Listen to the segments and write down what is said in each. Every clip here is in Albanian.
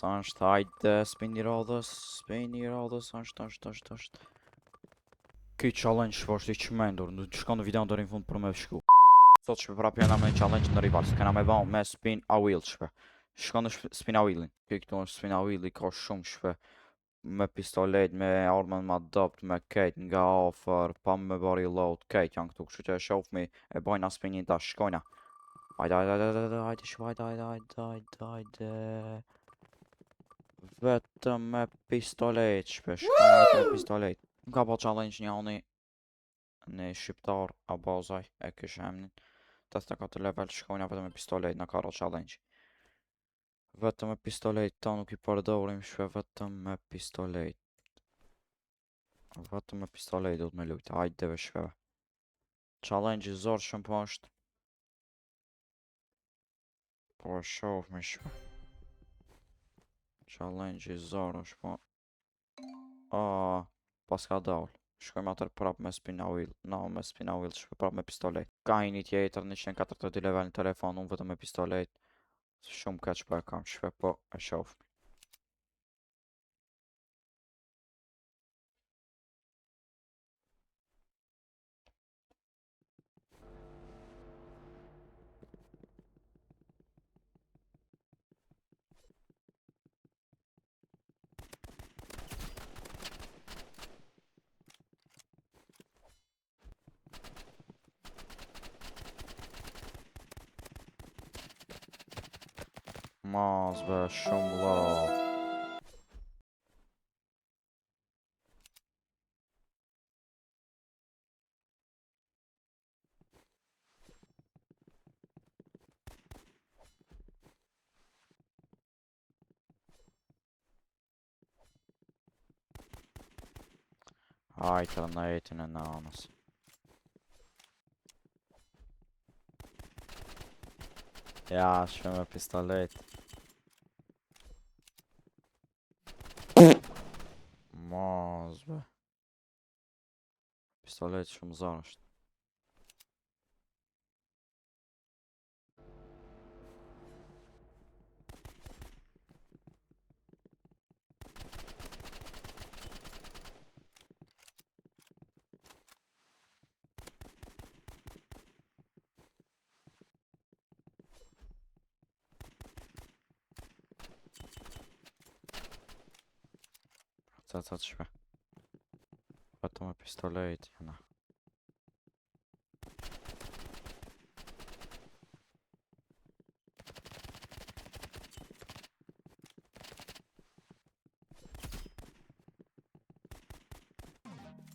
Është, hajde, spini rodhës, është. Ky challenge është i çmendur, shkon në videon deri në fund për me shku. Sot shpe prapë jena me një challenge në rival, s'kena me ba me spin a wheel shpe. Shkon në spin a wheelin. Ky këtu është spin a wheeli, ka shumë shpe. Me pistolet, me armën ma dopt, me kejt nga ofër, pa me bari load, kejt janë këtu, kështu që e shofmi, e bojna spinin ta, shkojna. Hajde, shpe, hajde. Vetëm me pistolet, shpe, shkojna vetëm me pistolet. Nga po challenge një oni në shqiptar a bazaj, e kështë emnin. 84 level, shkojna vetëm me pistolet në karo challenge. Vetëm me pistolet, ta nuk i përdorim shpe, vetëm me pistolet. Vetëm me pistolet do të me lujtë, hajdeve shpeve. Challenge i zorë shumë po është. Po e shof me shpe. Challenge i zorë është po. Pas ka daul. Shkojmë atër prap me spin a wheel. Me spin a wheel shpe prap me pistolet. Ka i një tjetër 142 level në telefon, unë vetëm me pistolet. Shumë ka që po e kam shpe po e shof. Mas be, shumë low. Hajtë në jetin e nanës. Ja, shme me pistolet. Mas be. Pistolet shumë zarë është. Ca shpe. Vetëm me pistolet jena.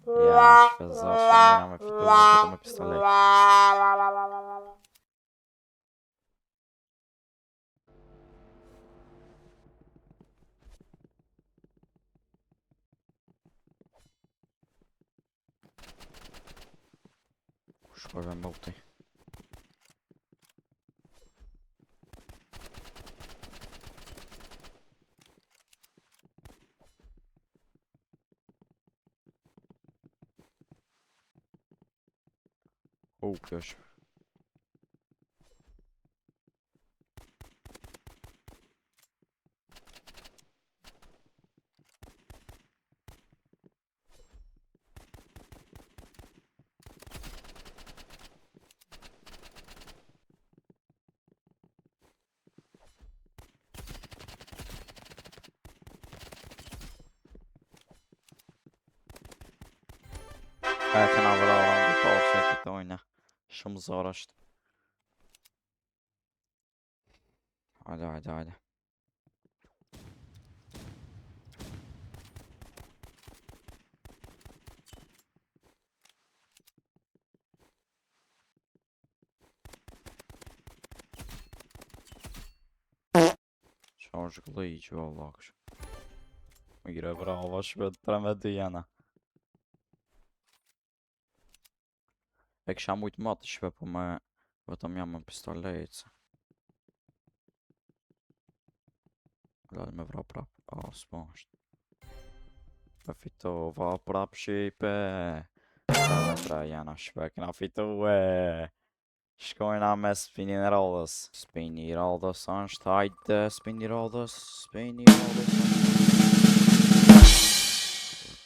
Ja, shpe zarë, shpe me vetëm me pistolet. Shkojve mboti. Kjo është. E kena vëra rëndi parë që e fitojnë. Shumë zarë është. Hajde. Qa është glitch, valla kështë. Mire bravo, shpet 3-2 jena. E kësha mujtë matë shpe, po me vetëm jam me pistolet. Lallë me vra prap. S'po është. Me fitova prap shipe. 3-3 jena shpe, kena fitu Shkojna me Spinirallës. Spinirallës është, hajde, Spinirallës.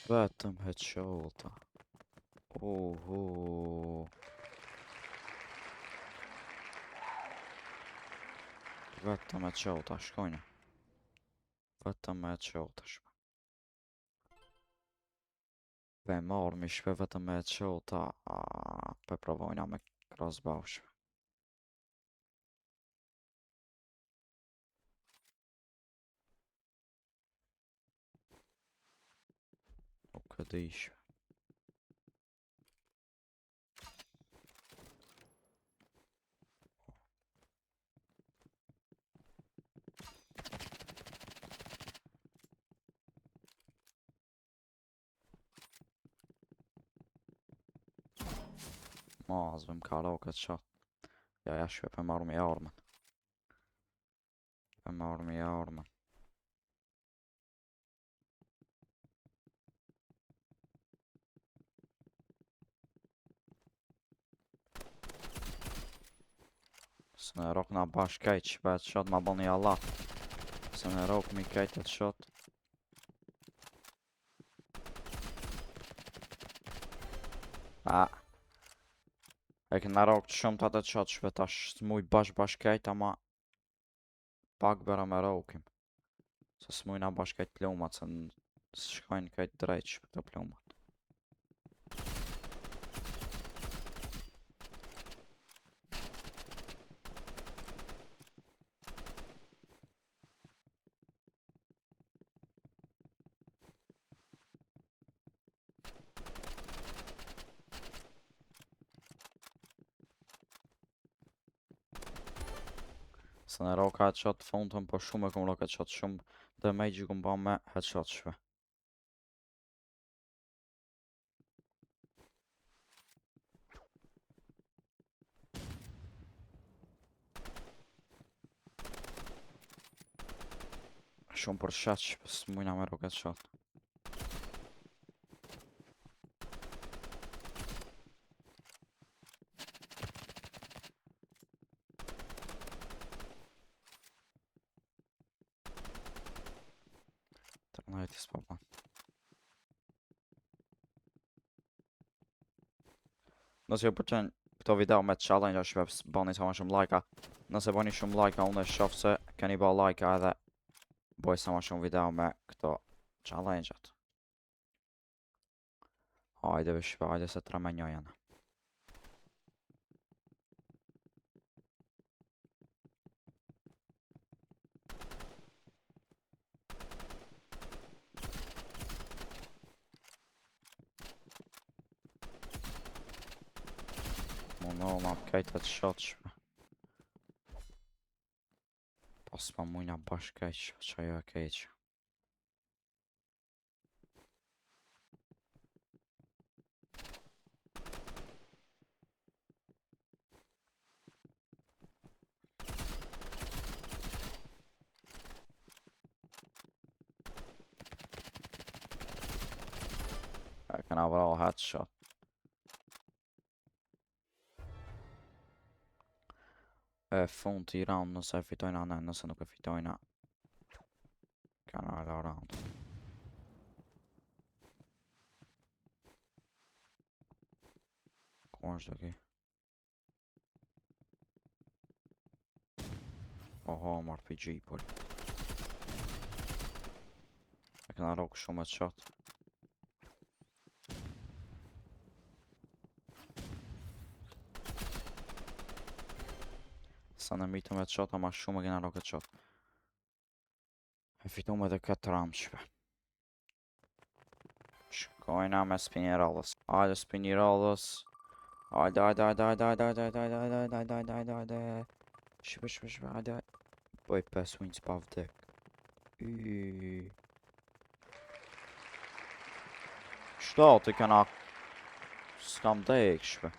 Vetëm headshota. Vetëm headshota, shkojna. Vetëm headshota, shpe. Ve marrë mi shpe vetëm headshota. Pe provojna me crossbow, shpe. Nuk e di, shpe. Ma, zvem kalo këtë shot. Ja, shpe, pe marrë mi armën. Së në rok na bashkajt, shpe të shot ma bon një Allah. Së në rok mi kajt të shot. E këna rok të shumë të atë të shot, shpe tash s'muj bashkajt, ama pak bera me rokim. Se s'muj na bashkajt plumat, se s'shkojnë kajt drejt, shpe të plumat. Se në roka headshot fundën, po shumë e kum roka headshot, shumë damage kum ba me headshot shpe. Shumë për shat shpe, s'mujna me roka headshot. Tërnajti s'po ban. Nëse ju përqen këto video me challenge, shpe bani sa ma shumë like-a. Nëse bani shumë like-a, unë e shof se keni ba like-a edhe boj sa ma shumë video me këto challenge-at. Hajde vë shpe, hajde se 3 me 1 janë. No, ma kajt atë shot shpe. Pas pa mujna bashkajt shpe, që ajo e kejt shpe. E këna vrau headshot. E fund i round nëse e fitojna ne, nëse nuk e fitojna kana ala round. Ku është dhe ki? Oho, më RPG, por. E këna rok shumë e shot. Sa në mitëm e të shot, ama shumë e këna rok e të shot. E fitum edhe këtë round shpe. Shkojna me Spinirallës. Hajde Spinirallës. Hajde. Shpe, hajde. Boj 5 wins pa vdek. Shtatë i këna... S'kam dek shpe.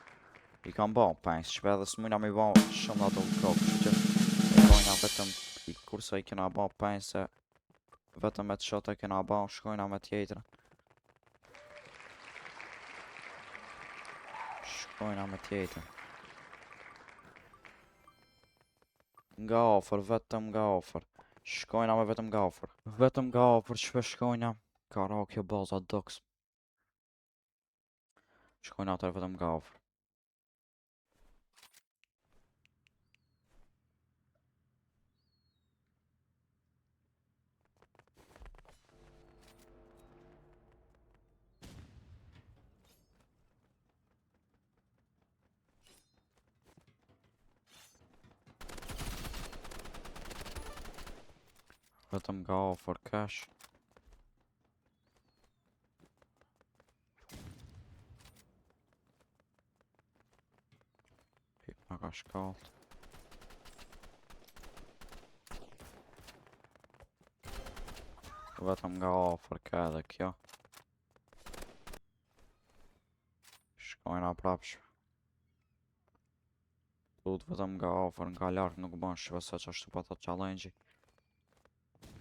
I kam ba 5 shpe edhe s'mujna mi ba shumë ato kokë. Që i bojna vetëm i kurse i këna ba 5 se vetëm e të shot e këna ba, shkojna me tjetërën. Shkojna me tjetërën. Nga ofër, vetëm nga ofër. Shkojna me vetëm nga ofër. Vetëm nga ofër, shpesh shkojna. Karaoke, baza, doks. Shkojna atër vetëm nga ofër. Vetëm nga ofër, cash. Pip nga ka shkallët. Vetëm nga ofër ka edhe kjo. Shkojna prapsh. Tut vetëm nga ofër, nga larg nuk bën shpe se që ashtu pa thot challenge-i.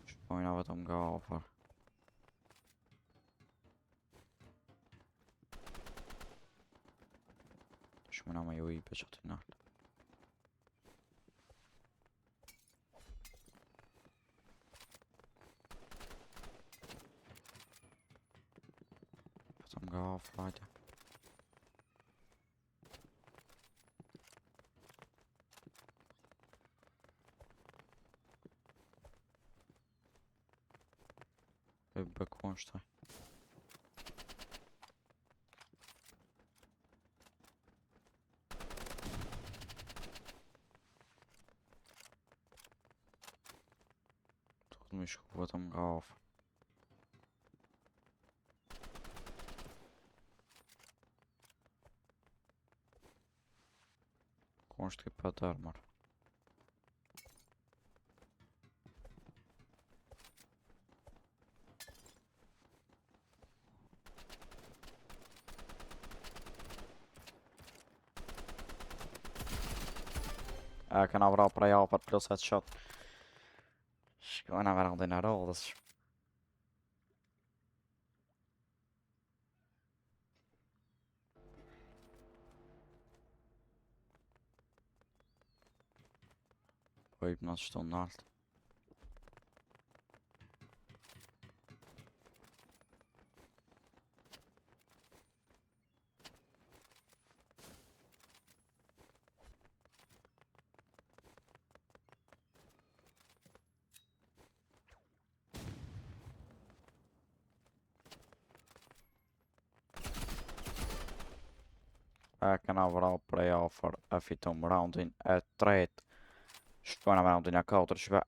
Shkojna vetëm nga ofër. Shmuna me ju i pe që aty nalt. Vetëm nga ofër, hajde. E bekon shtaj. Tuhet me shku vetëm nga ofër. Ku është ki për dërmër? E kena vra prej afër plus headshot. Shkojna me randin e rodhës. Po i pënat shtu nalt. E kena vra prej afër, e fitum roundin e tret. Shkojna me roundin e katër shpe.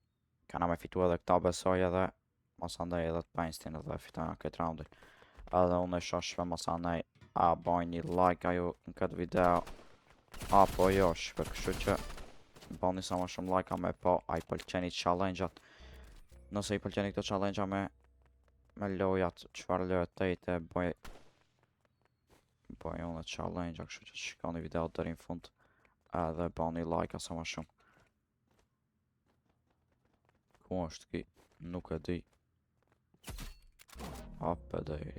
Kena me fitu edhe këta besoj edhe mos andaj edhe të penstin edhe fitojna këtë roundin. Edhe unë e shoh shpe mos andaj a bajnë një like aju në këtë video apo jo shpe, kështu që bani sa më shumë like a me po a i pëlqeni challenge-at. Nëse i pëlqeni këto challenge-a me lojat, qfar lojat të i të bëj unë challenge-a, kështu që shikoni video deri në fund edhe bani like a sa më shumë. Ku është ki? Nuk e di. Hape dhe i.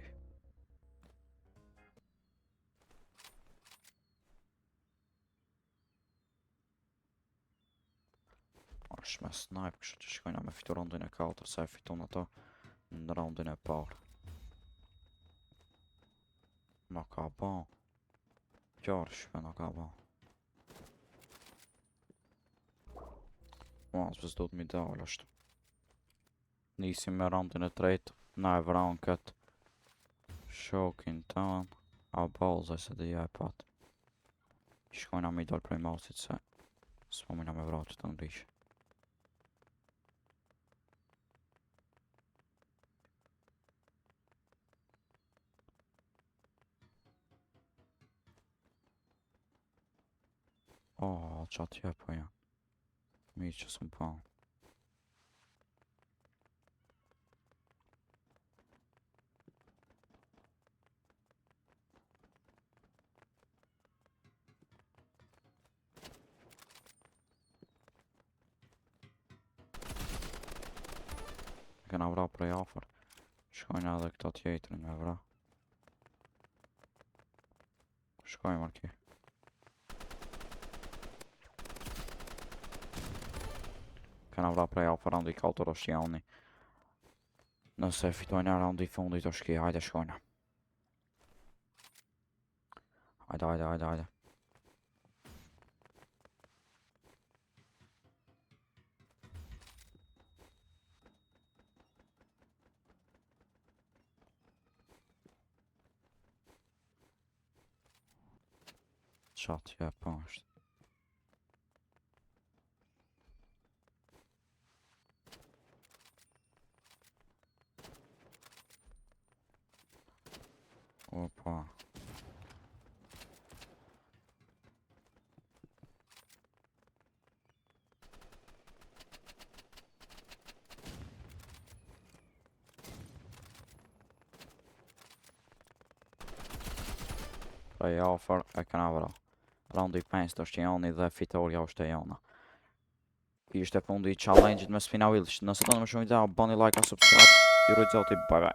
është me snipe, kështu që shkojna me fitu rondin e 4 se e fitu në to në rondin e parë. Në ka ban. Qarë shpe në ka ban. Ma, s'pës do t'mi dalë është. Nisim me rondin e tretë, na e vraun këtë shokin tanë, a balzaj se dhe ja e pat. Shkojna me i dalë prej mausit se s'po mina me vratu të ndrishë. Oh, qatë je po janë. Mi që s'm pa. Kena vra prej afer. Shkojnë edhe këta tjetërin me vra. Shkojnë marki. Kena vra play-off raundi 4 është joni. Nëse fitojnë raundi fundit është ki, hajde shkojnë. Hajde. Qatë, ja, po është. Opa. Play-offer e kena vra. Raundi 5 është joni dhe fitoria është e jona. Ishte fundi i challenge-it me Spina Wheels. Nëse do në më shumë video, bani like a subscribe. Ju rujtë zoti, bye bye.